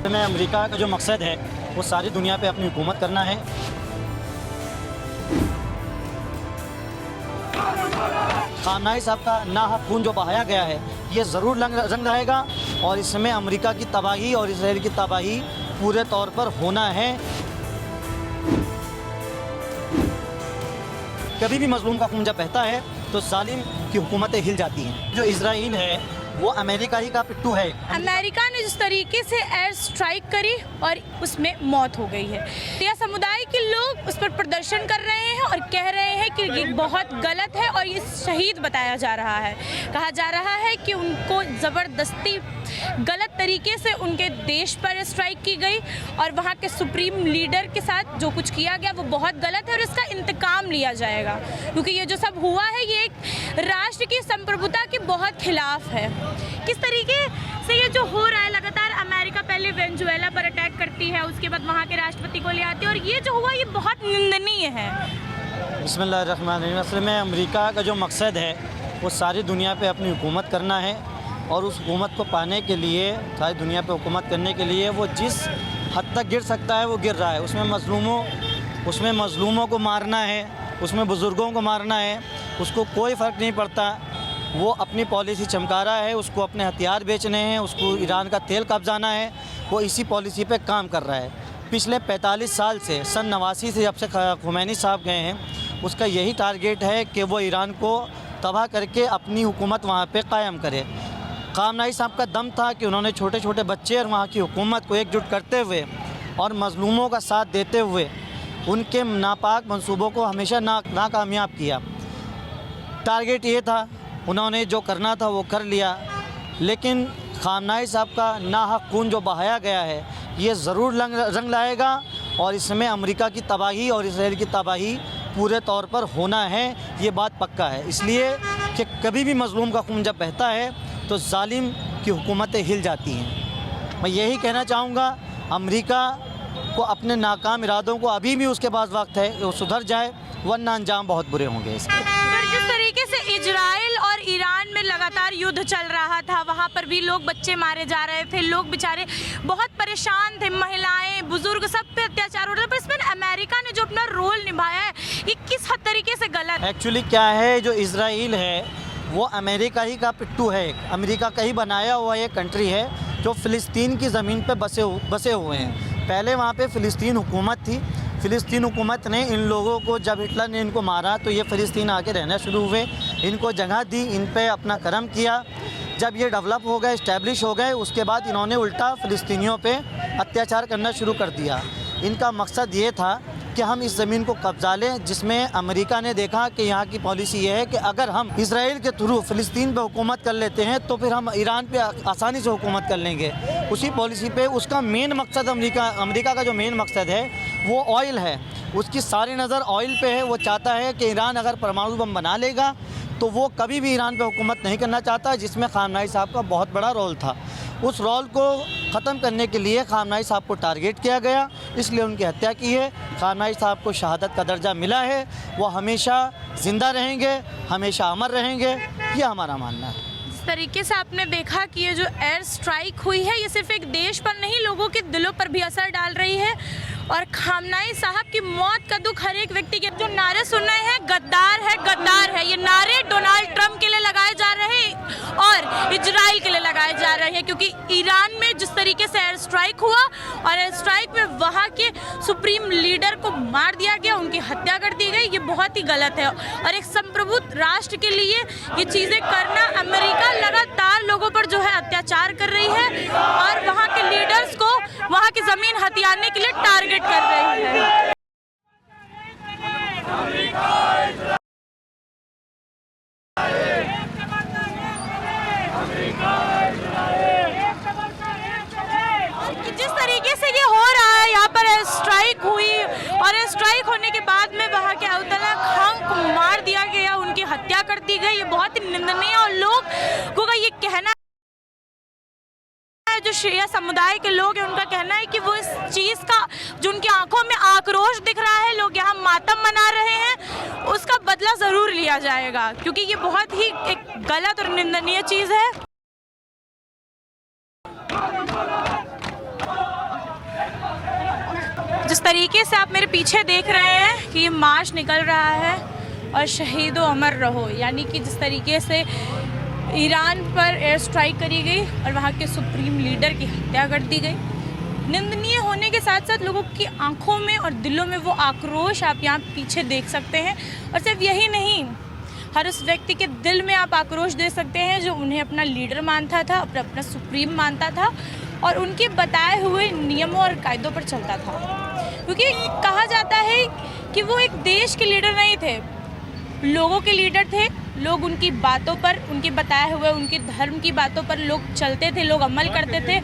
में अमेरिका का जो मकसद है वो सारी दुनिया पे अपनी हुकूमत करना है। खामनेई साहब का नाहक खून जो बहाया गया है ये ज़रूर रंग रहेगा और इसमें अमेरिका की तबाही और इसराइल की तबाही पूरे तौर पर होना है। कभी भी मजलूम का खून जब बहता है तो जालिम की हुकूमतें हिल जाती हैं। जो इसराइल है वो अमेरिका ही का पिट्ठू है। अमेरिका ने जिस तरीके से एयर स्ट्राइक करी और उसमें मौत हो गई है, यह समुदाय के लोग उस पर प्रदर्शन कर रहे हैं और कह रहे हैं कि ये बहुत गलत है और ये शहीद बताया जा रहा है। कहा जा रहा है कि उनको ज़बरदस्ती गलत तरीके से उनके देश पर स्ट्राइक की गई और वहाँ के सुप्रीम लीडर के साथ जो कुछ किया गया वो बहुत गलत है और इसका इंतकाम लिया जाएगा, क्योंकि ये जो सब हुआ है ये एक राष्ट्र की संप्रभुता के बहुत खिलाफ है। किस तरीके से ये जो हो रहा है, लगातार अमेरिका पहले वेनेजुएला पर अटैक करती है, उसके बाद वहाँ के राष्ट्रपति को ले आती है और ये जो हुआ ये बहुत निंदनीय है। बिस्मिल्लाहिर्रहमानिर्रहीम। असल में अमेरिका का जो मकसद है वो सारी दुनिया पे अपनी हुकूमत करना है और उस हुकूमत को पाने के लिए, सारी दुनिया पे हुकूमत करने के लिए वो जिस हद तक गिर सकता है वो गिर रहा है। उसमें मज़लूमों को मारना है, उसमें बुज़ुर्गों को मारना है, उसको कोई फ़र्क नहीं पड़ता। वो अपनी पॉलिसी चमका रहा है, उसको अपने हथियार बेचने हैं, उसको ईरान का तेल कब्जाना है, वो इसी पॉलिसी पे काम कर रहा है। पिछले 45 साल से, सन 89 से जब से खुमैनी साहब गए हैं, उसका यही टारगेट है कि वो ईरान को तबाह करके अपनी हुकूमत वहाँ पे कायम करे। खामनेई साहब का दम था कि उन्होंने छोटे छोटे बच्चे और वहाँ की हुकूमत को एकजुट करते हुए और मज़लूमों का साथ देते हुए उनके नापाक मंसूबों को हमेशा नाकामयाब किया। टारगेट ये था, उन्होंने जो करना था वो कर लिया, लेकिन खामनेई साहब का नाहक खून जो बहाया गया है ये ज़रूर रंग लाएगा और इसमें अमेरिका की तबाही और इसराइल की तबाही पूरे तौर पर होना है, ये बात पक्का है। इसलिए कि कभी भी मज़लूम का खून जब बहता है तो जालिम की हुकूमतें हिल जाती हैं। मैं यही कहना चाहूँगा, अमेरिका को अपने नाकाम इरादों को अभी भी उसके पास वक्त है, वो सुधर जाए, वरना अंजाम बहुत बुरे होंगे इसके। जिस तरीके से इजराइल और ईरान में लगातार युद्ध चल रहा था, वहाँ पर भी लोग बच्चे मारे जा रहे थे, लोग बेचारे बहुत परेशान थे, महिलाएं बुजुर्ग सब पे अत्याचार हो रहा था, पर इसमें अमेरिका ने जो अपना रोल निभाया है ये किस हद तरीके से गलत है? एक्चुअली क्या है, जो इसराइल है वो अमेरिका ही का पिट्ठू है, अमेरिका का ही बनाया हुआ एक कंट्री है जो फ़िलिस्तीन की ज़मीन पे बसे हुए हैं। पहले वहाँ पे फ़िलिस्तीन हुकूमत थी। फ़िलिस्तीन हुकूमत ने इन लोगों को, जब हिटलर ने इनको मारा तो ये फ़िलिस्तीन आके रहना शुरू हुए, इनको जगह दी, इन पे अपना करम किया। जब ये डेवलप हो गए, इस्टेब्लिश हो गए, उसके बाद इन्होंने उल्टा फ़िलिस्तीनियों पे अत्याचार करना शुरू कर दिया। इनका मकसद ये था कि हम इस ज़मीन को कब्जा लें, जिसमें अमेरिका ने देखा कि यहाँ की पॉलिसी ये है कि अगर हम इसराइल के थ्रू फ़िलिस्तीन पे हुकूमत कर लेते हैं तो फिर हम ईरान पे आसानी से हुकूमत कर लेंगे। उसी पॉलिसी पे उसका मेन मकसद, अमेरिका का जो मेन मकसद है वो ऑयल है, उसकी सारी नज़र ऑयल पे है। वो चाहता है कि ईरान अगर परमाणु बम बना लेगा तो वो कभी भी ईरान पे हुकूमत नहीं करना चाहता, जिसमें खामनेई साहब का बहुत बड़ा रोल था। उस रोल को ख़त्म करने के लिए खामनेई साहब को टारगेट किया गया, इसलिए उनकी हत्या की है। खामनेई साहब को शहादत का दर्जा मिला है, वो हमेशा ज़िंदा रहेंगे, हमेशा अमर रहेंगे, ये हमारा मानना है। जिस तरीके से आपने देखा कि ये जो एयर स्ट्राइक हुई है ये सिर्फ एक देश पर नहीं, लोगों के दिलों पर भी असर डाल रही है और खामनेई साहब की मौत का दुख हर एक व्यक्ति के। जो नारे सुन रहे हैं गद्दार है, गद्दार है, ये नारे डोनाल्ड ट्रंप के लिए लगाए जा रहे हैं और इजराइल के लिए लगाए जा रहे हैं, क्योंकि ईरान में जिस तरीके से एयर स्ट्राइक हुआ और एयर स्ट्राइक में वहाँ के सुप्रीम लीडर को मार दिया गया, उनकी हत्या कर दी गई, ये बहुत ही गलत है। और एक संप्रभुत राष्ट्र के लिए ये चीज़ें करना, अमेरिका लगातार लोगों पर जो है अत्याचार कर रही है और वहाँ के लीडर्स को वहाँ की ज़मीन हथियाने के लिए टारगेट कर रही है। जिस तरीके से ये हो रहा है, यहाँ पर स्ट्राइक हुई और स्ट्राइक होने के बाद में वहाँ के अब्दुल्ला खान को मार दिया गया, उनकी हत्या कर दी गई, ये बहुत ही निंदनीय और लोगों का ये कहना है, जो शिया समुदाय के लोग हैं उनका कहना है कि वो इस चीज़ का, जो उनकी आंखों में आक्रोश दिख रहा है, लोग यहाँ मातम मना रहे हैं, उसका बदला ज़रूर लिया जाएगा, क्योंकि ये बहुत ही एक गलत और निंदनीय चीज़ है। तरीके से आप मेरे पीछे देख रहे हैं कि ये मार्च निकल रहा है और शहीदो अमर रहो, यानी कि जिस तरीके से ईरान पर एयर स्ट्राइक करी गई और वहाँ के सुप्रीम लीडर की हत्या कर दी गई, निंदनीय होने के साथ साथ लोगों की आंखों में और दिलों में वो आक्रोश आप यहाँ पीछे देख सकते हैं। और सिर्फ यही नहीं, हर उस व्यक्ति के दिल में आप आक्रोश दे सकते हैं जो उन्हें अपना लीडर मानता था, अपना सुप्रीम मानता था और उनके बताए हुए नियमों और कायदों पर चलता था। क्योंकि कहा जाता है कि वो एक देश के लीडर नहीं थे, लोगों के लीडर थे। लोग उनकी बातों पर, उनके बताए हुए उनके धर्म की बातों पर लोग चलते थे, लोग अमल करते थे।